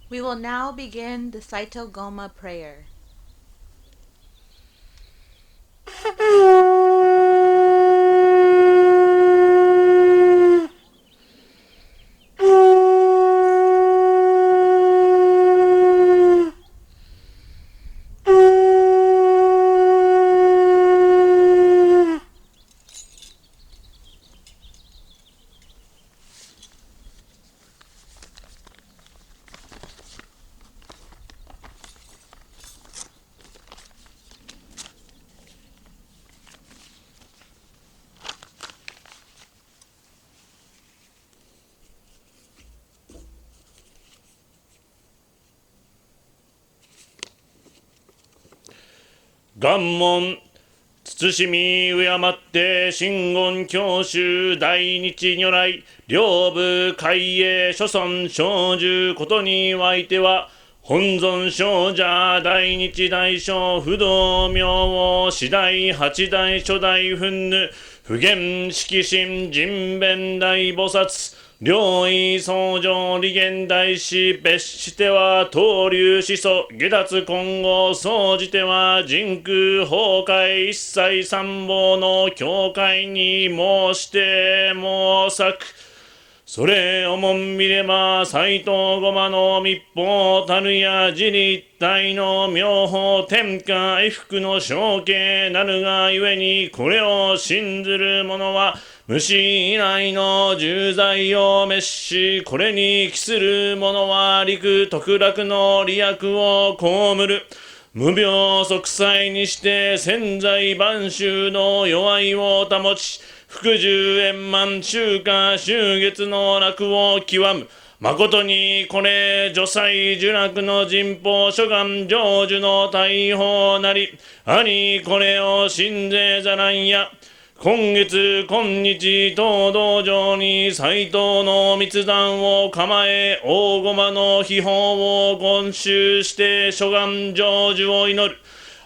We will now begin the Saitogoma prayer.願文慎み敬って真言教習大日如来両部海営諸尊小寿ことにおいては本尊生者大日大小不動明王四大八大初代憤怒普賢色心人弁大菩薩両位相乗利元大師別しては東流始祖下脱今後総じては人空崩壊一切三宝の教会に申して申作それをもん見れば斎藤駒の密法たるや自立体の妙法天下衣服の象形なるがゆえにこれを信ずる者は虫以来の重罪を滅しこれに帰する者は陸徳楽の利益を被る無病息災にして潜在万衆の弱いを保ち福寿円満中華終月の楽を極む誠にこれ除災呪楽の人法諸願成就の大法なり兄これを信ぜざらんや今月今日当道場に斎藤の密談を構え大駒の秘宝を言収して諸願成就を祈る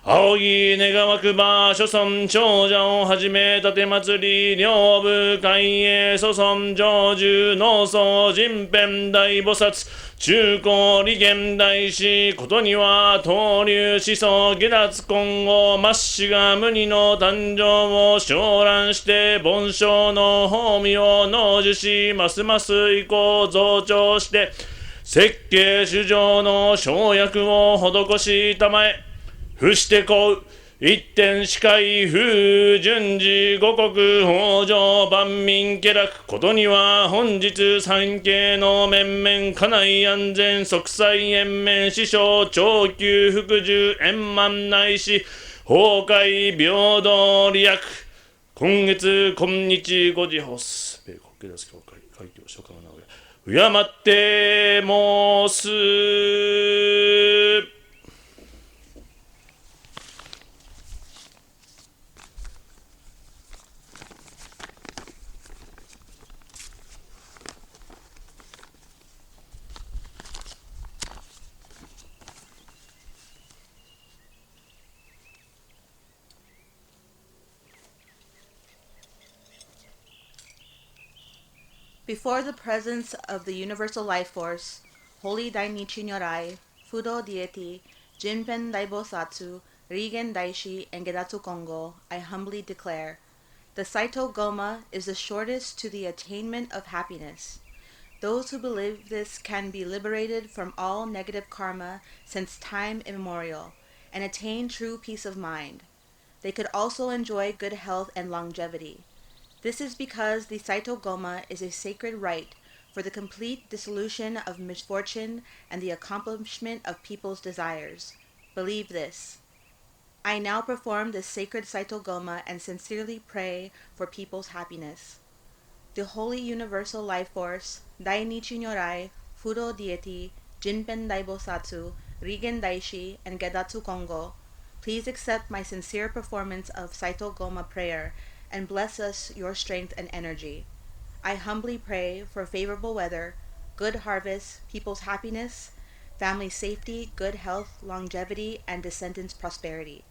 仰ぎ願わくば諸尊長者をはじめ立て祭り両部海営祖尊成就農僧人弁大菩薩中高利元大師ことには東流思想下脱今後末子が無二の誕生を昇覧して凡章の褒美を納受しますます以降増長して設計主上の生薬を施したまえ伏してこう一点視界風順次五国北条万民家楽ことには本日三景の面々家内安全息災延命師匠長久福寿円満内し崩壊平等利益今月今日五時ホス米国下脱協会会長所管の上敬って申すBefore the presence of the universal life force, Holy Dainichi Nyorai, Fudo deity, Jinpen Daibosatsu, Rigen Daishi, and Gedatsu Kongo, I humbly declare, the Saitogoma is the shortest to the attainment of happiness. Those who believe this can be liberated from all negative karma since time immemorial, and attain true peace of mind. They could also enjoy good health and longevity. This is because the Saitogoma is a sacred rite for the complete dissolution of misfortune and the accomplishment of people's desires. Believe this. I now perform this sacred Saitogoma and sincerely pray for people's happiness. The Holy Universal Life Force, Dainichi Nyorai, Fudo deity, Jinpen Daibosatsu, Rigen Daishi, and Gedatsu Kongo, please accept my sincere performance of Saitogoma prayer and bless us your strength and energy. I humbly pray for favorable weather, good harvest, people's happiness, family safety, good health, longevity, and descendants' prosperity.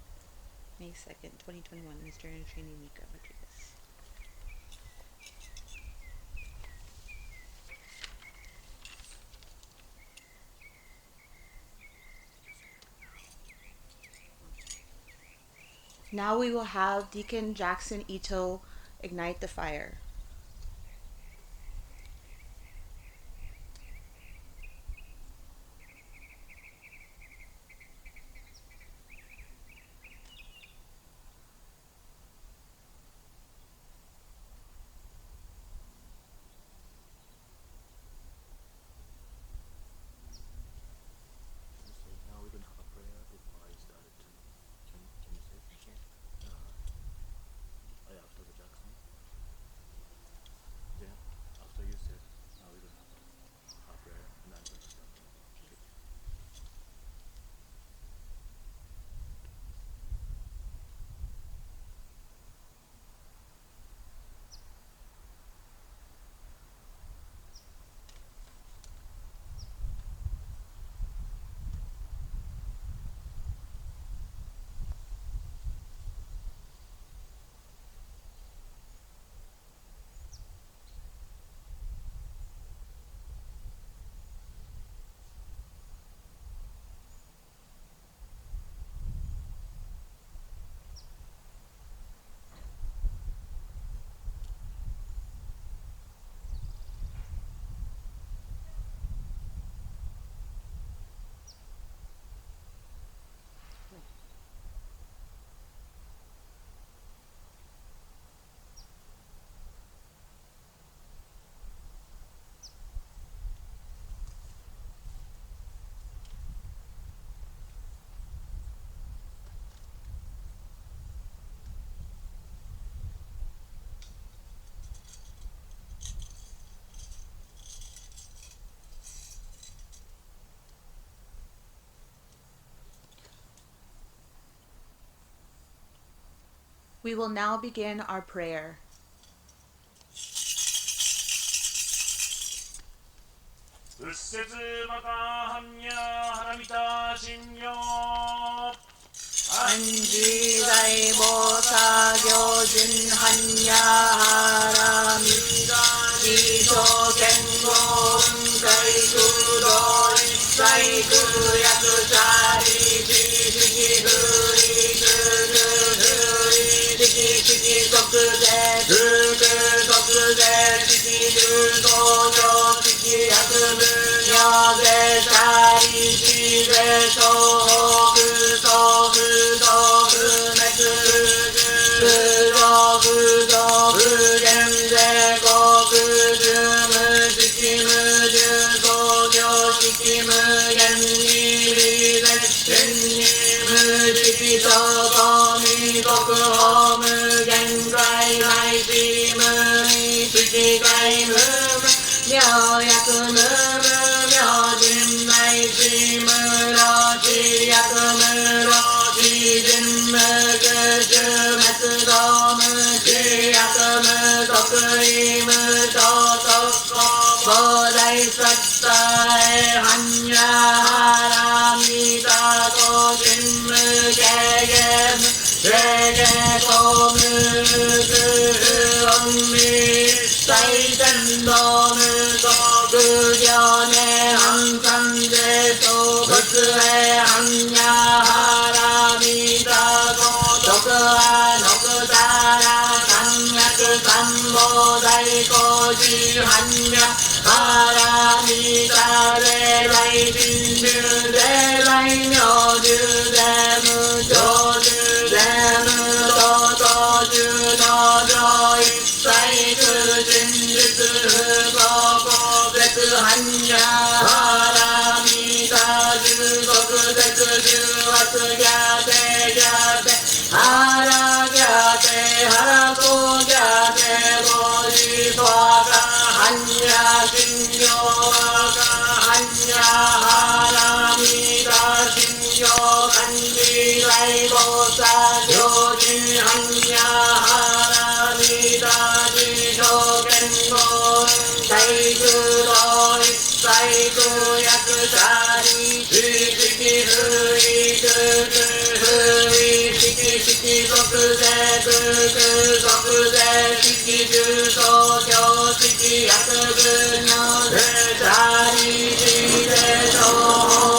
May 2nd, 2021, Mr. and Trini Mika Rodriguez. Now we will have Deacon Jackson Ito ignite the fire. We will now begin our prayer. Anji Bosa Gyojin Hanya Haramida Jito Kengo Unkai Kudo Issai Kuyaku Sari Shiki Huri Huri Shiki Sokuze Sokuze Shiki Sojo Shiki Yakubu Nyoze Sari Shize Soho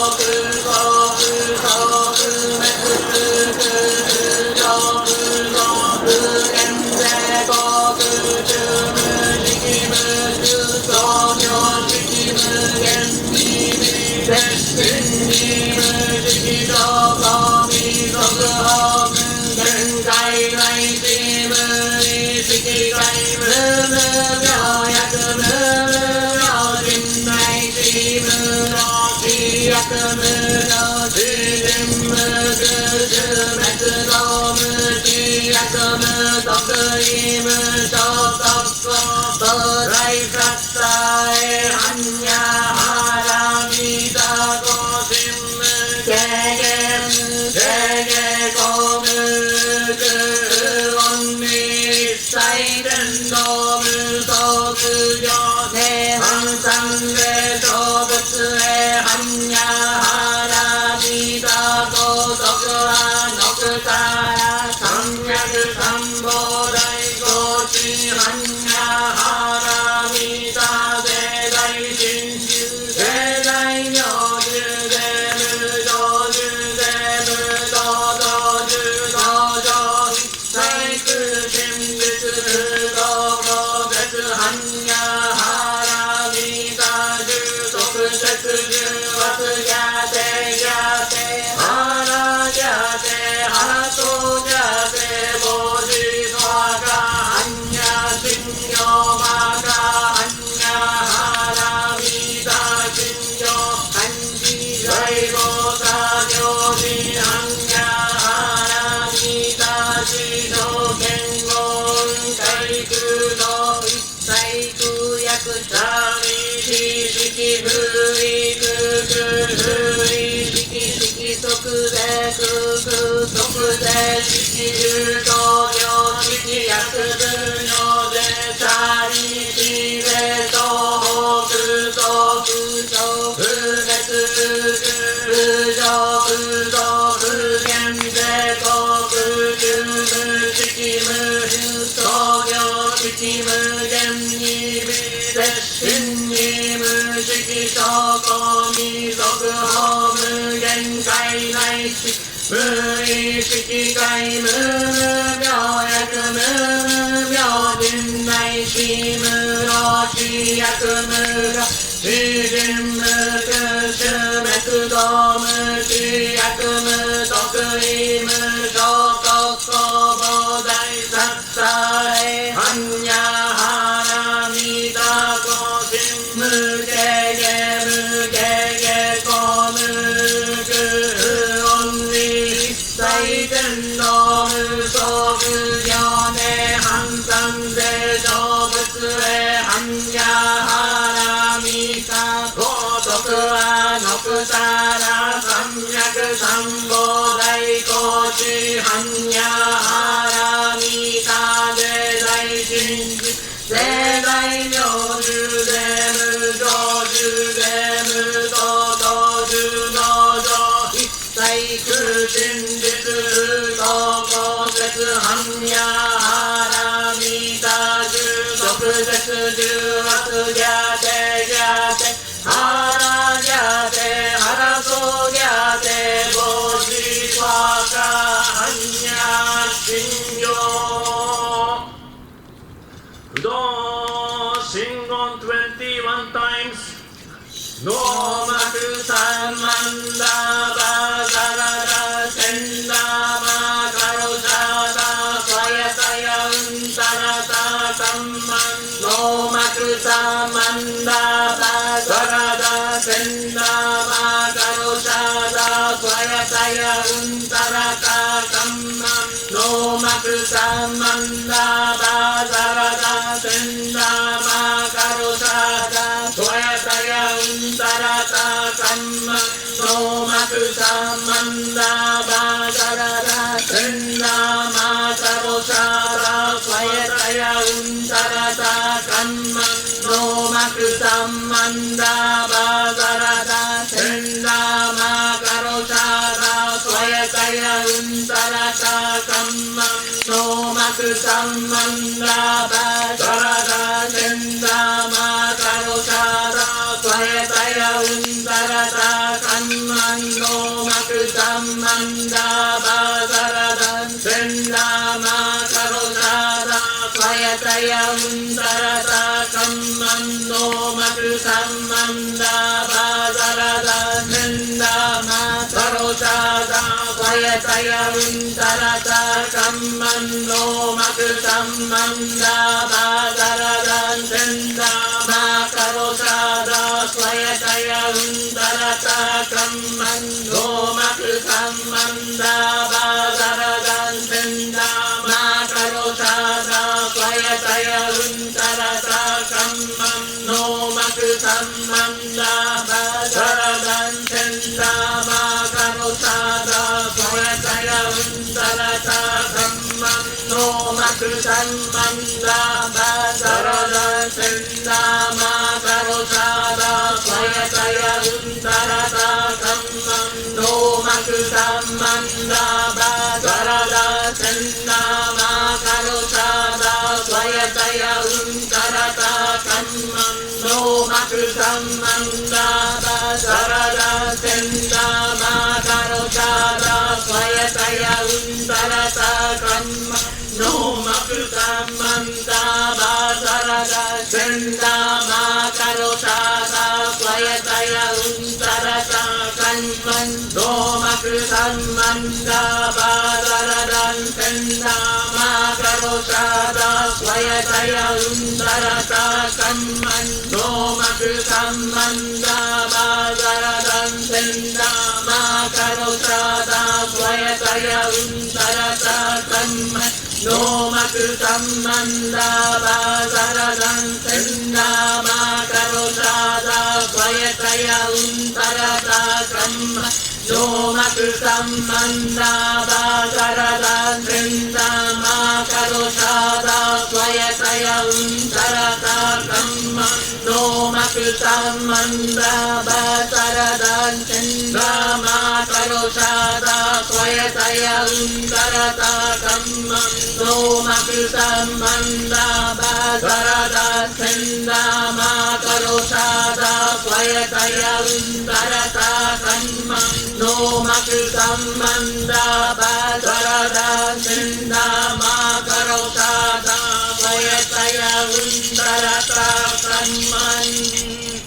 Swayataya untarata kamman no サンマンダバザラダネンダマカロシャダワヤタヤウンタラタカンマンノマクサンマンダバザラダネンダマカロシャダワヤタヤウンタラタカンマンノマクサンマンダバザラダネンダマカロシャダワヤタヤウンタラタカンマンノマクサンマンダバザラダネンダマカロシャダワヤタヤウンタラタカンマンノマクサンマンダバザラダネンダマカロシャダワヤタヤウンタラタカンマンノマクサンマンダバザラダネンダマカロシャダワヤタヤウンタラタカンマンノマクサンマンダバザラダネンダマカロシャダワヤタヤウンタラタカンマンノマクサンマンダバザラダネンダマカロシャダワヤタヤウンタラタカンマンノマクサンマンダバザラダネンダマカロシャダワヤタヤウンタラタカンマンノマクサンマンダバザラダネンダマカロシャダワヤタヤウンタラタカンマンノマクサンマンダバザラダネンダマカロシャダワヤタヤウンタラタカンマンノマクサンマンダバザラダネンダマカロシャダワヤタヤウンタラタカンマンノマクサンマンダバザラダネンダマカロシャダワヤタヤウンタラタカンマンノマクサンマンダバザラダネンダマカロシャダワヤタヤウンタラタカンマンノマクサンマンダバザラダネンダマカロシャダワヤタヤウンタラタカンマン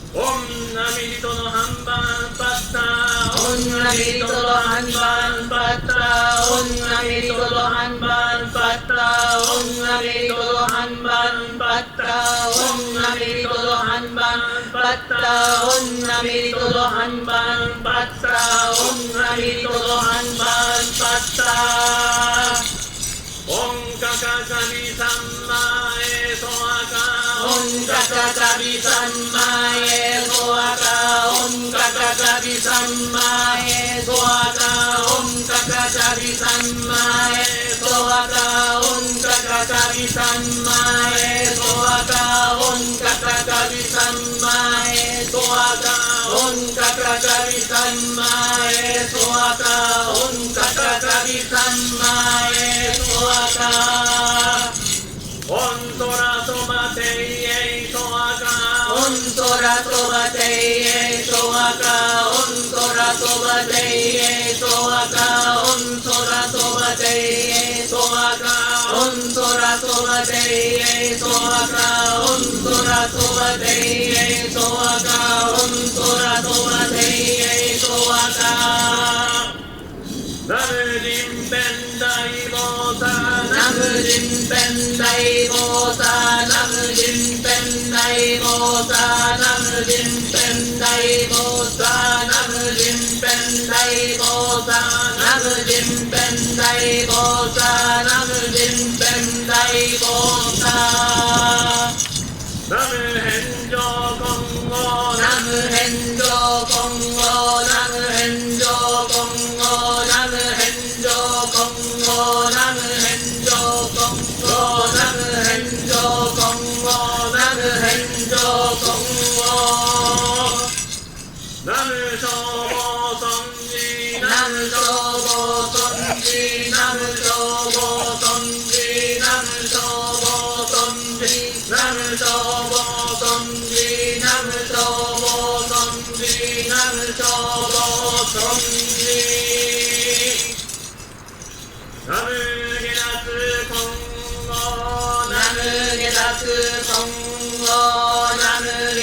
オンナミリトのハンバンパッタオンナミリトのハンバンパッタオンナミリトのハンバンパッタオンナミリトのハンバンパッタオンナミリトのハンバンパッタオンナミリトのハンバンパッタオンナミリトのハンバンパッタオンカカカビサンマエソアカオンカカカビサンマエソアカオンカカカビサンマエソアカオンカカカビサンマエソアカオンカカカビサンマエソアカオンカカカビサンマエソアカオンカカカビサンマエソアカオンカカカビサンマエソアカオントラソバテイエイソアカオントラソバテイエイソアカオントラソバテイエイソアカオントラソバテイエイソアカオントラソバテイエイソアカオントラソバテイエイソアカオントラソバテイエイソアカナムジンペンダイボーサナムジンペンダイボーサナムジンペンダイボーサナムジンペンダイボーサナムジンペンダイボーサナムジンペンダイボーサナムジンペンダイボーサナム返上今後ナム返上今後ナム返上今後ナム返上今後ナム返上今後ナム返上今後ナム返上今後ナム消防尊寺ナム消防尊寺ナム消防尊寺ナム消防尊寺ナム消防尊寺ナム消防尊寺ナム消防尊寺ナムゲダツ今後ナムゲダツ今後ナム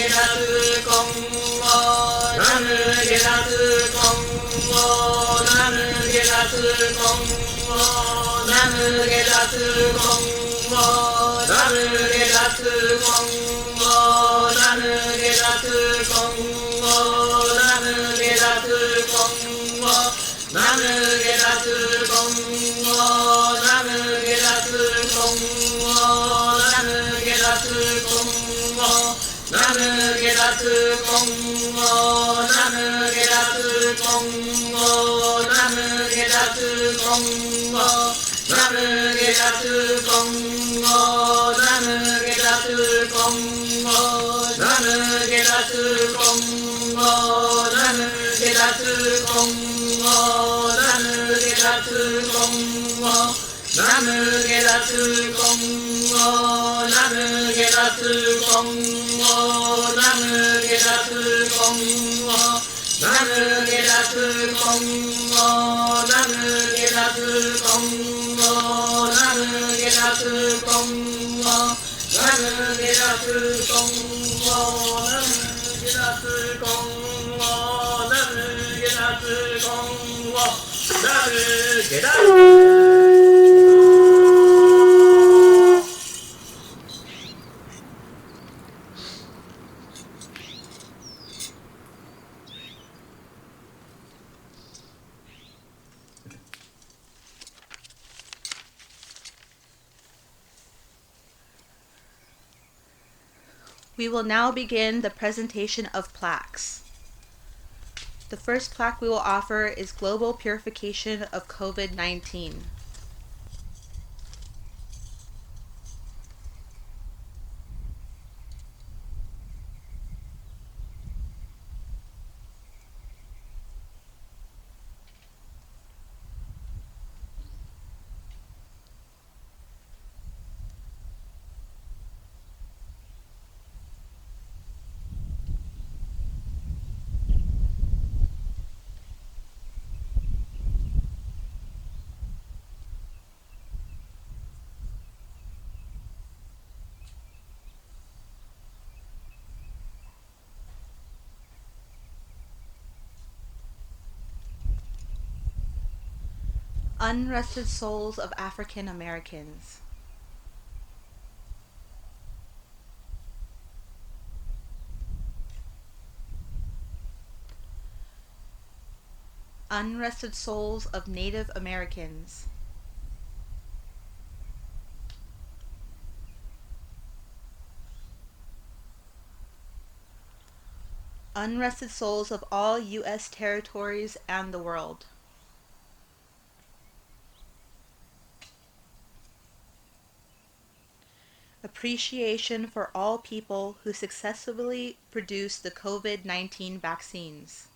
We will now begin the presentation of plaques. The first plaque we will offer is Global Purification of COVID-19. Unrested Souls of African Americans. Unrested Souls of Native Americans. Unrested souls of all U.S. territories and the world. Appreciation for all people who successfully produced the COVID-19 vaccines.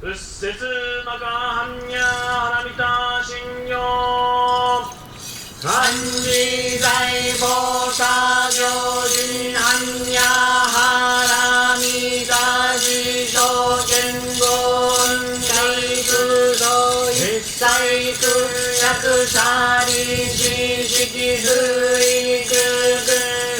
Unrested Makahanya Haramita Shinyo Kanji Daibo Sagyo Hanya Haramita Jisho Kengon Kaikuro Hissaiku Yakusari Shishiki Huiku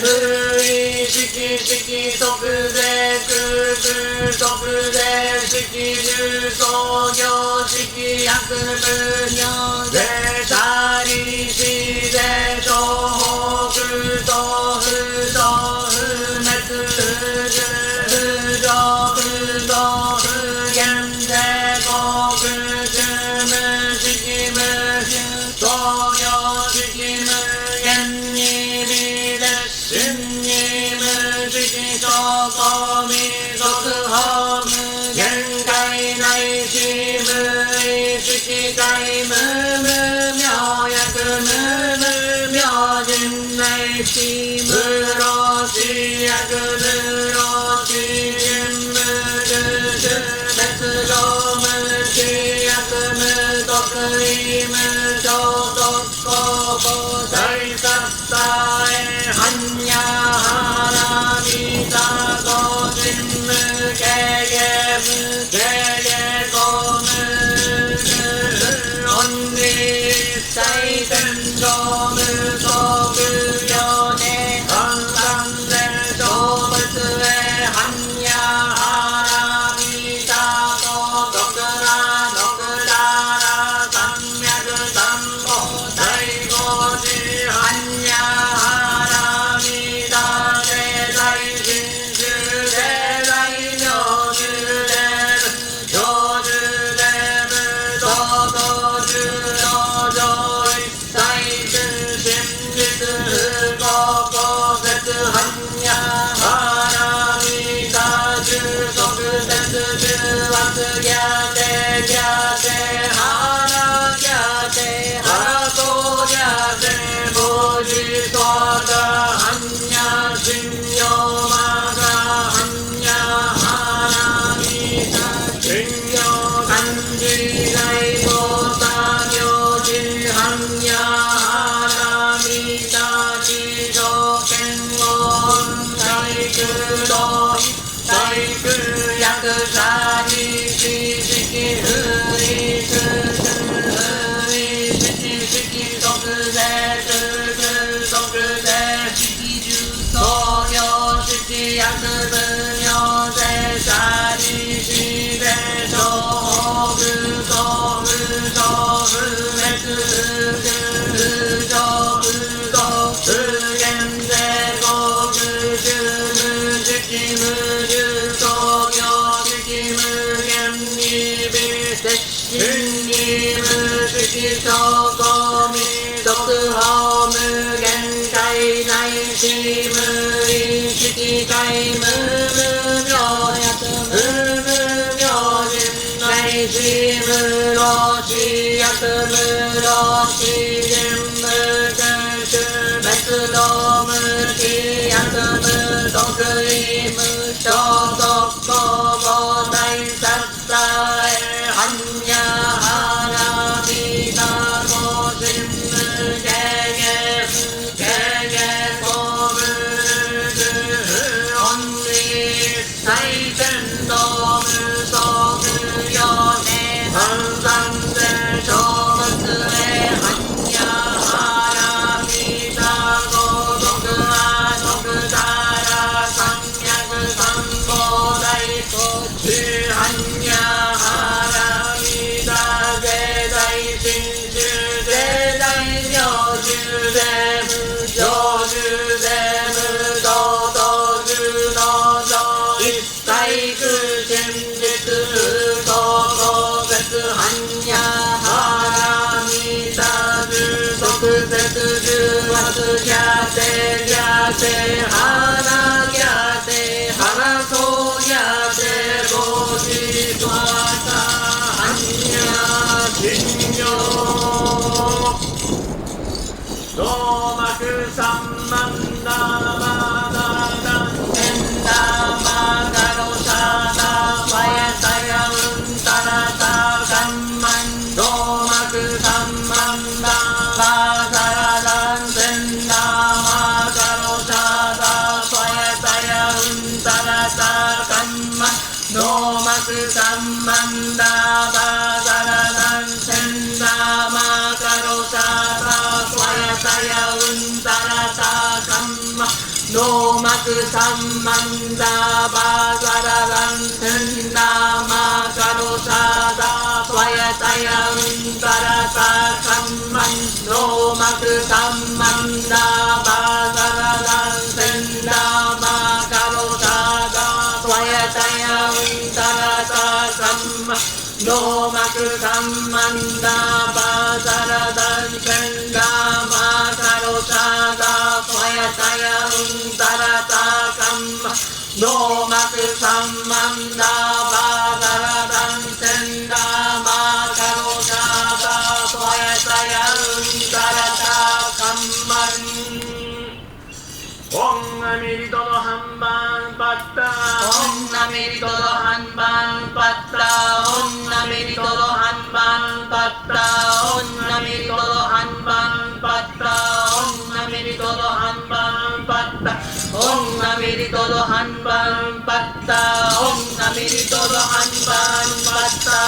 Hui Shiki Shiki Tokuze Kuku Tokuze Shiki Ju Sogyo Shiki Yaku Bunyo Ze Shari Shi Ze Shohoku To Fudo Fumetsu Fuju Fudo Fudo Fugen Ze Koku Jumu Shiki Mushu Sogyo Shiki Mugen Nibi Desu Shinnimu Shiki Shokomi Shokuhomu Genkai Nai Shimu Shiki Kai Mumu Myo Yaku Mumu Myo Jin Nai Shimu Roshi Yaku Muroshi Jinmu Jushu Metsugomu Shi Yaku Mutoku Imu Shotoko Bodai Sattae Hanya Haramita Gojinmu Kege Mukege Komu Onni Saiten Gomu Soku Yone Kansan De Shobutsu E Hanya Haramita Gojokura Nokudara Samyaku Sambo Daigoji Hanya Haramita Dedai Shinshu Dedai Myoju Devu Yoju Devu Dodoju Dojo Issaiku Shinjitsu Hukoko Setsu Hanya Haramita Jusoku Setsu Juatsu Gyate Gyate Hara Gyate Hara So Gyate Boji Soka Hanya Shinyo Maga Hanya Haramita Shinyo Kanji Daibo Sagyo Hanya Haramita Jisho Kengon Kaiku Doi Kaiku Yaku Shari Shishiki Hui Shushu Hui Shiki Shiki Tokuze Shuku Tokuze Shiki Ju Sogyo Shiki Yaku Bunyo Ze Shari Shi Ze Shohoku To Fudo Fumetsu Fuju Fudo Fugen Ze Koku Jumu Shiki Muju Sogyo Shiki Mugen Nibi Shinnimu Shiki Shokomi Shokuhomu Genkai Nai Shimu Shiki Kai Mumu Myo Yaku Mumu Myo Jin Nai Shimu Roshi Yaku Muroshi Jinmu Jushu Metsugomu Shi Yaku Mutoku Imu Shotoko Bodai Sattae Hanya Haramita Gojinmu Kege Kege Komu Onni Saiten Domu Soku Yone Kansan De Shobutsu E Hanya Haramita Gojokura Nokudara Samyaku Sambo Daigoji Hanya Haramita Dedai Shinshu Dedai Myoju Devu Yoju Devu Dodoju Dojo Issaiku Shinjitsu Hukoko Setsu Hanya Haramita Jusoku Setsu Juatsu Gyate Gyate Hara Gyate Hara So Gyate Boji Swata Hanya Shinyo Domaku Sammanda Mada Enda Magaro Shada Vayasaya Untara manda badaran senda makaro swayataya untarata kamma no maku sammanda badaran senda makaro swayataya untarata kamma no maku sammanda badaran senda makaro swayataya untarata kamma no maku sammanda badaran senda makaro swayataya untarata kamma no maku sammanda badaran senda makaro swayataya untarata kamma Om Amrito no Hanban Patta Om Amrito no Hanban Patta Om Amrito no Hanban Patta Om Amrito no Hanban Patta Om Amrito no Hanban Patta Om Amrito no Hanban Patta Om Amrito no Hanban Patta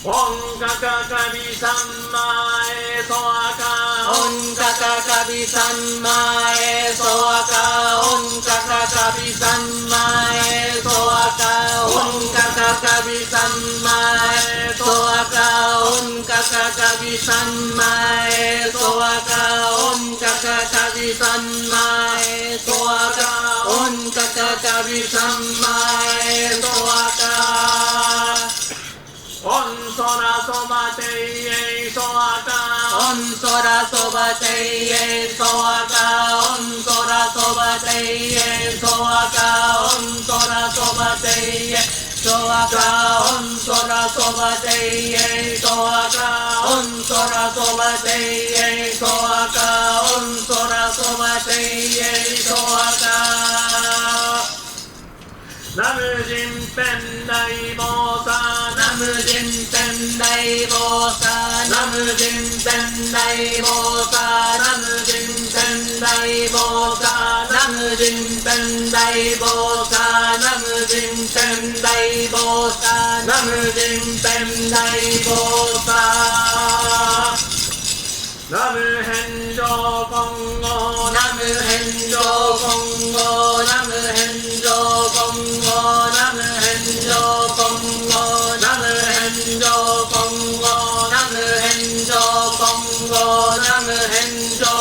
Om Kakakabi Sammae Soaka Om Kakakabi Sammae Soaka Om Kakakabi Sammae Soaka Om Kakakabi Sammae Soaka Om Kakakabi Sammae Soaka Om Kakakabi Sammae Soaka Om Kakakabi Sammae Soaka On sora soba teye soaka On sora soba teye soaka On sora soba teye soaka On sora soba teye soaka On sora soba teye soaka On sora soba teye soaka On sora soba teye soaka Namu Jinpen Dai Bosa Namu Jinpen Dai Bosa Namu Jinpen Dai Bosa Namu Jinpen Dai Bosa Namu Jinpen Dai Bosa Namu Jinpen Dai Bosa Namu Jinpen Dai Bosa Namu Henjo Kongo Namu Henjo Kongo Namu Henjo Kongo Namu Henjo Kongo Namu Henjo Kongo Namu Henjo Kongo Namu Henjo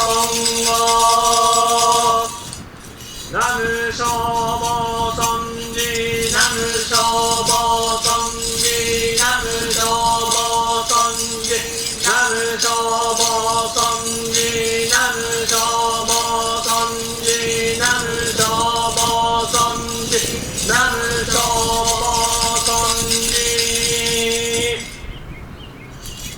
Kongo Namu Shobo Sonji Namu Shobo Sonji Namu Shobo Sonji Namu Shobo Sonji Namu Shobo Sonji Namu Shobo Sonji Namu Shobo Sonji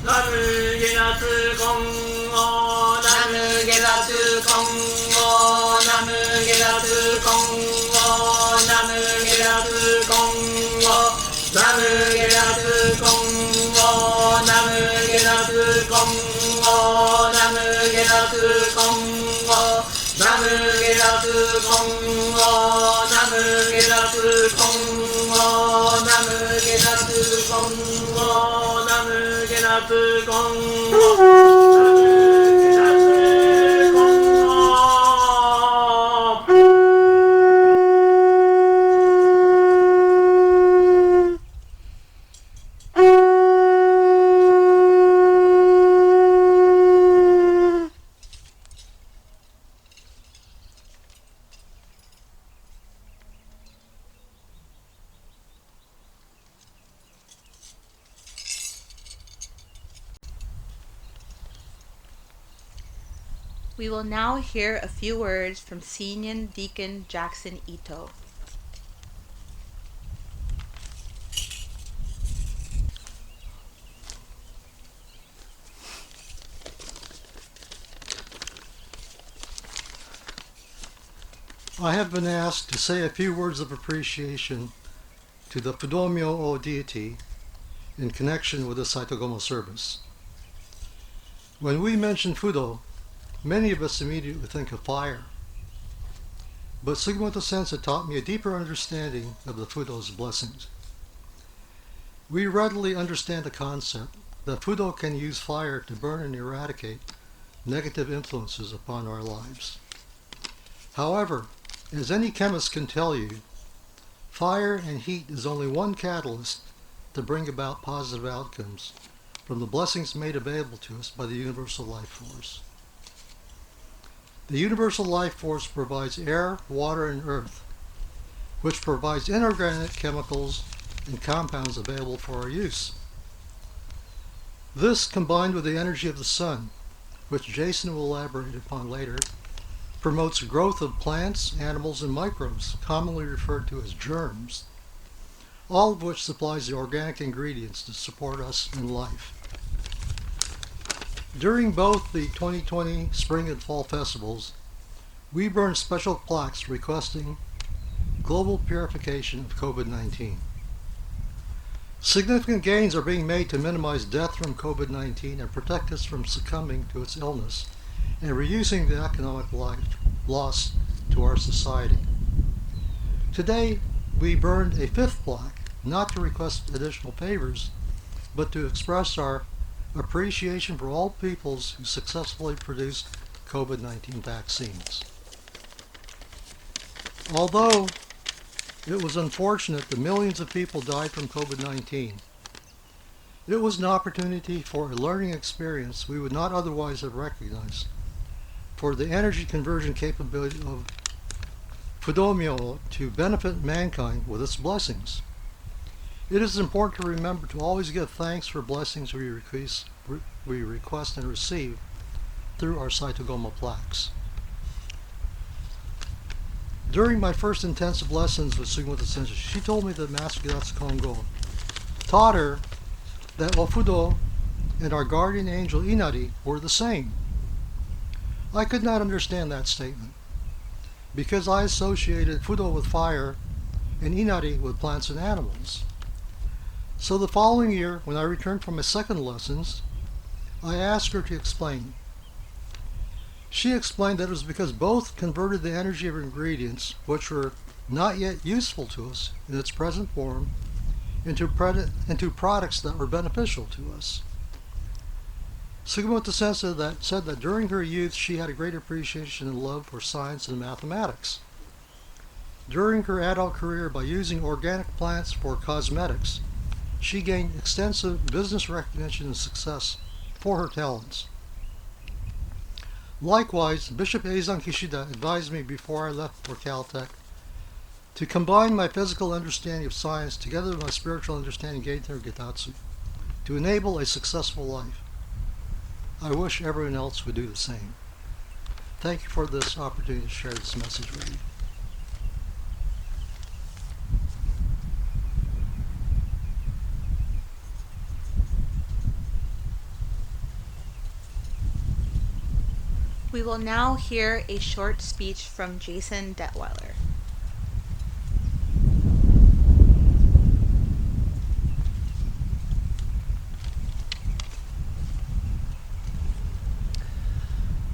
Namu Gedatsu Kongo Namu Gedatsu Kongo Namu Gedatsu Kongo Namu Gedatsu Kongo Namu Gedatsu Kongo Namu Gedatsu Kongo Namu Gedatsu Kongo Namu Gedatsu Kongo Namu Gedatsu Kongo Namu Gedatsu Kongo Namu Gedatsu Kongo We will now hear a few words from Senior Deacon Jackson Ito. I have been asked to say a few words of appreciation to the Fudo deity in connection with the Saitogoma service. When we mention Fudo, many of us immediately think of fire. But Sugimoto Sensei taught me a deeper understanding of the Fudo's blessings. We readily understand the concept that Fudo can use fire to burn and eradicate negative influences upon our lives. However, as any chemist can tell you, fire and heat is only one catalyst to bring about positive outcomes from the blessings made available to us by the universal life force. The universal life force provides air, water, and earth, which provides inorganic chemicals and compounds available for our use. This, combined with the energy of the sun, which Jason will elaborate upon later, promotes growth of plants, animals, and microbes, commonly referred to as germs, all of which supplies the organic ingredients to support us in life. During both the 2020 spring and fall festivals, we burned special plaques requesting global purification of COVID-19. Significant gains are being made to minimize death from COVID-19 and protect us from succumbing to its illness and reducing the economic loss to our society. Today, we burned a fifth plaque, not to request additional favors, but to express our appreciation for all peoples who successfully produced COVID-19 vaccines. Although it was unfortunate that millions of people died from COVID-19, it was an opportunity for a learning experience we would not otherwise have recognized for the energy conversion capability of Fudomyo to benefit mankind with its blessings. It is important to remember to always give thanks for blessings we request and receive through our Saitogoma plaques. During my first intensive lessons with Sugimoto Sensei, she told me that Master Gedatsu Kongo taught her that Fudo and our guardian angel Inari were the same. I could not understand that statement because I associated Fudo with fire and Inari with plants and animals. So the following year, when I returned from my second lessons, I asked her to explain. She explained that it was because both converted the energy of ingredients, which were not yet useful to us in its present form, into products that were beneficial to us. Sugimoto Sensei said that during her youth she had a great appreciation and love for science and mathematics. During her adult career, by using organic plants for cosmetics, she gained extensive business recognition and success for her talents. Likewise, Bishop Eizan Kishida advised me before I left for Caltech to combine my physical understanding of science together with my spiritual understanding gained through Gedatsu to enable a successful life. I wish everyone else would do the same. Thank you for this opportunity to share this message with you. We will now hear a short speech from Jason Detwiler.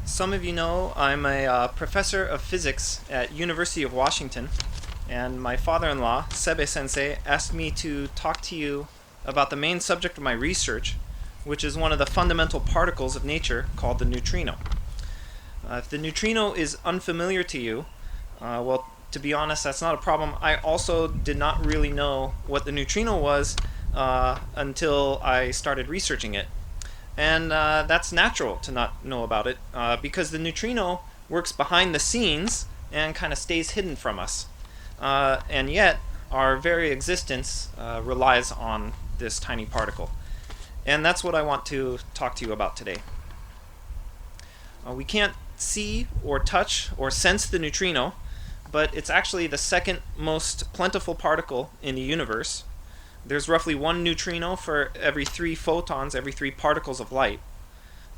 Some of you know I'm a professor of physics at University of Washington, and my father-in-law, Sebe Sensei, asked me to talk to you about the main subject of my research, which is one of the fundamental particles of nature called the neutrino. If the neutrino is unfamiliar to you, well, to be honest, that's not a problem. I also did not really know what the neutrino was until I started researching it. And that's natural to not know about it because the neutrino works behind the scenes and kind of stays hidden from us. And yet, our very existence relies on this tiny particle. And that's what I want to talk to you about today. We can't see or touch or sense the neutrino, but it's actually the second most plentiful particle in the universe. There's roughly one neutrino for every 3 photons, every 3 particles of light.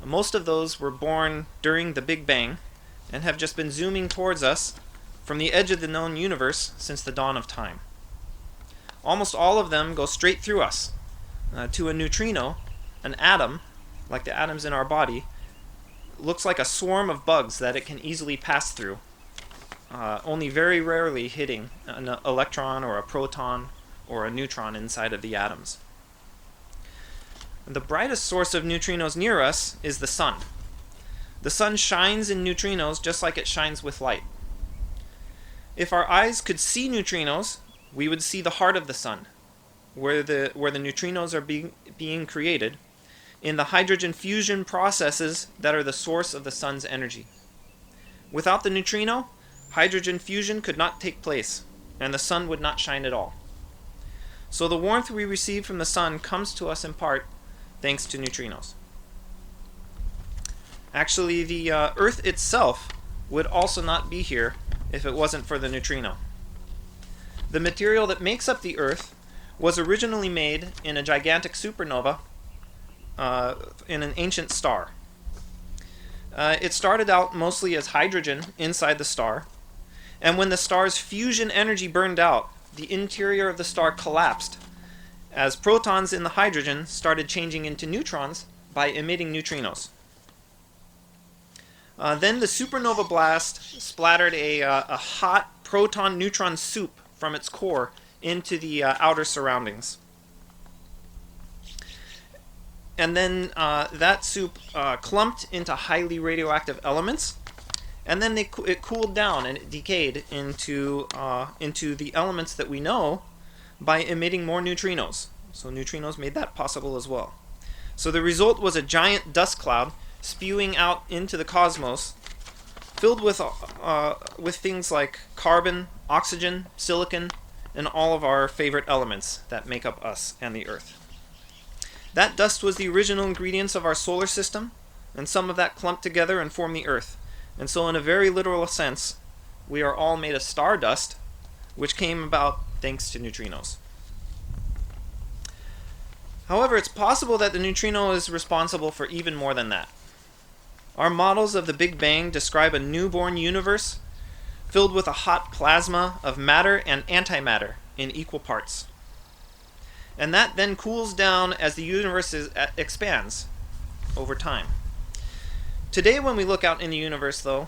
Most of those were born during the Big Bang and have just been zooming towards us from the edge of the known universe since the dawn of time. Almost all of them go straight through us. To a neutrino, an atom, like the atoms in our body, looks like a swarm of bugs that it can easily pass through, only very rarely hitting an electron or a proton or a neutron inside of the atoms. The brightest source of neutrinos near us is the sun. The sun shines in neutrinos just like it shines with light. If our eyes could see neutrinos, we would see the heart of the sun, where the neutrinos are being created, in the hydrogen fusion processes that are the source of the sun's energy. Without the neutrino, hydrogen fusion could not take place, and the sun would not shine at all. So the warmth we receive from the sun comes to us in part thanks to neutrinos. Actually, the Earth itself would also not be here if it wasn't for the neutrino. The material that makes up the Earth was originally made in a gigantic supernova in an ancient star. It started out mostly as hydrogen inside the star, and when the star's fusion energy burned out, the interior of the star collapsed as protons in the hydrogen started changing into neutrons by emitting neutrinos. Then the supernova blast splattered a hot proton-neutron soup from its core into the outer surroundings. And then that soup clumped into highly radioactive elements, and then it cooled down and it decayed into the elements that we know by emitting more neutrinos. So neutrinos made that possible as well. So the result was a giant dust cloud spewing out into the cosmos, filled with things like carbon, oxygen, silicon, and all of our favorite elements that make up us and the Earth. That dust was the original ingredients of our solar system, and some of that clumped together and formed the Earth. And so in a very literal sense, we are all made of stardust, which came about thanks to neutrinos. However, it's possible that the neutrino is responsible for even more than that. Our models of the Big Bang describe a newborn universe filled with a hot plasma of matter and antimatter in equal parts. And that then cools down as the universe expands over time. Today, when we look out in the universe, though,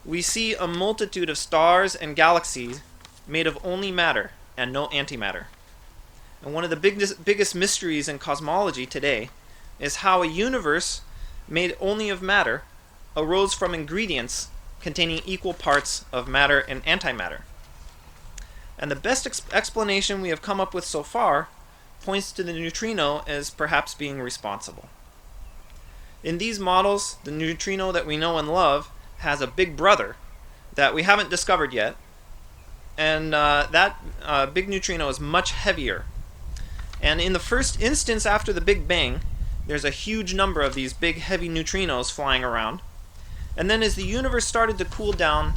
we see a multitude of stars and galaxies made of only matter and no antimatter. And one of the biggest mysteries in cosmology today is how a universe made only of matter arose from ingredients containing equal parts of matter and antimatter. And the best explanation we have come up with so far points to the neutrino as perhaps being responsible. In these models, the neutrino that we know and love has a big brother that we haven't discovered yet, and that big neutrino is much heavier. And in the first instance after the Big Bang, there's a huge number of these big heavy neutrinos flying around. And then as the universe started to cool down,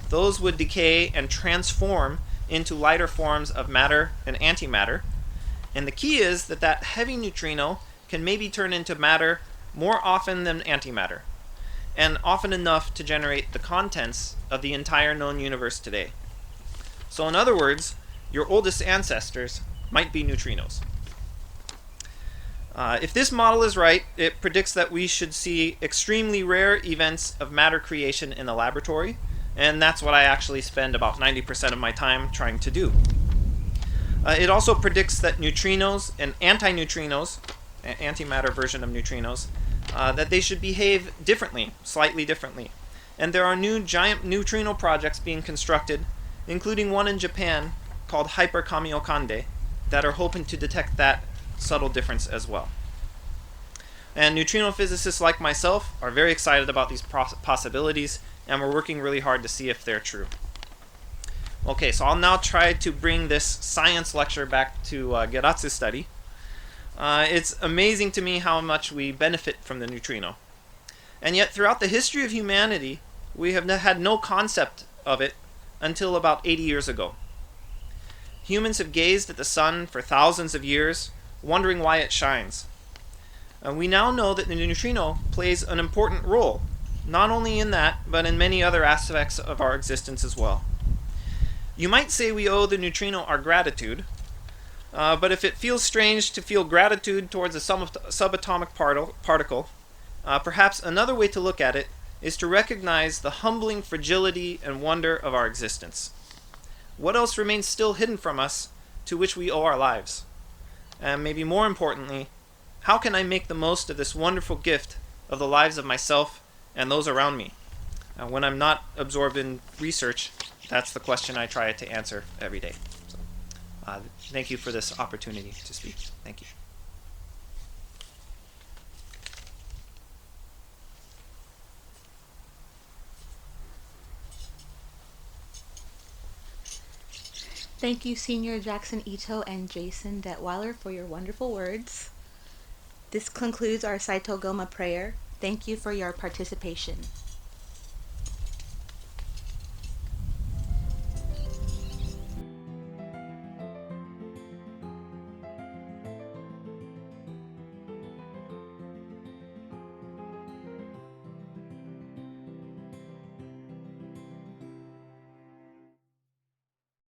those would decay and transform into lighter forms of matter and antimatter. And the key is that that heavy neutrino can maybe turn into matter more often than antimatter, and often enough to generate the contents of the entire known universe today. So in other words, your oldest ancestors might be neutrinos. If this model is right, it predicts that we should see extremely rare events of matter creation in the laboratory, and that's what I actually spend about 90% of my time trying to do. It also predicts that neutrinos and antineutrinos, antimatter version of neutrinos, that they should behave differently, slightly differently. And there are new giant neutrino projects being constructed, including one in Japan called Hyper Kamiokande, that are hoping to detect that subtle difference as well. And neutrino physicists like myself are very excited about these possibilities, and we're working really hard to see if they're true. Okay, so I'll now try to bring this science lecture back to Gedatsu study. It's amazing to me how much we benefit from the neutrino. And yet throughout the history of humanity, we have had no concept of it until about 80 years ago. Humans have gazed at the sun for thousands of years, wondering why it shines. And we now know that the neutrino plays an important role, not only in that, but in many other aspects of our existence as well. You might say we owe the neutrino our gratitude, but if it feels strange to feel gratitude towards a subatomic particle, perhaps another way to look at it is to recognize the humbling fragility and wonder of our existence. What else remains still hidden from us to which we owe our lives? And maybe more importantly, How can I make the most of this wonderful gift of the lives of myself and those around me? When I'm not absorbed in research, that's the question I try to answer every day. So, thank you for this opportunity to speak. Thank you. Thank you, Senior Jackson Ito and Jason Detwiler, for your wonderful words. This concludes our Saitogoma prayer. Thank you for your participation.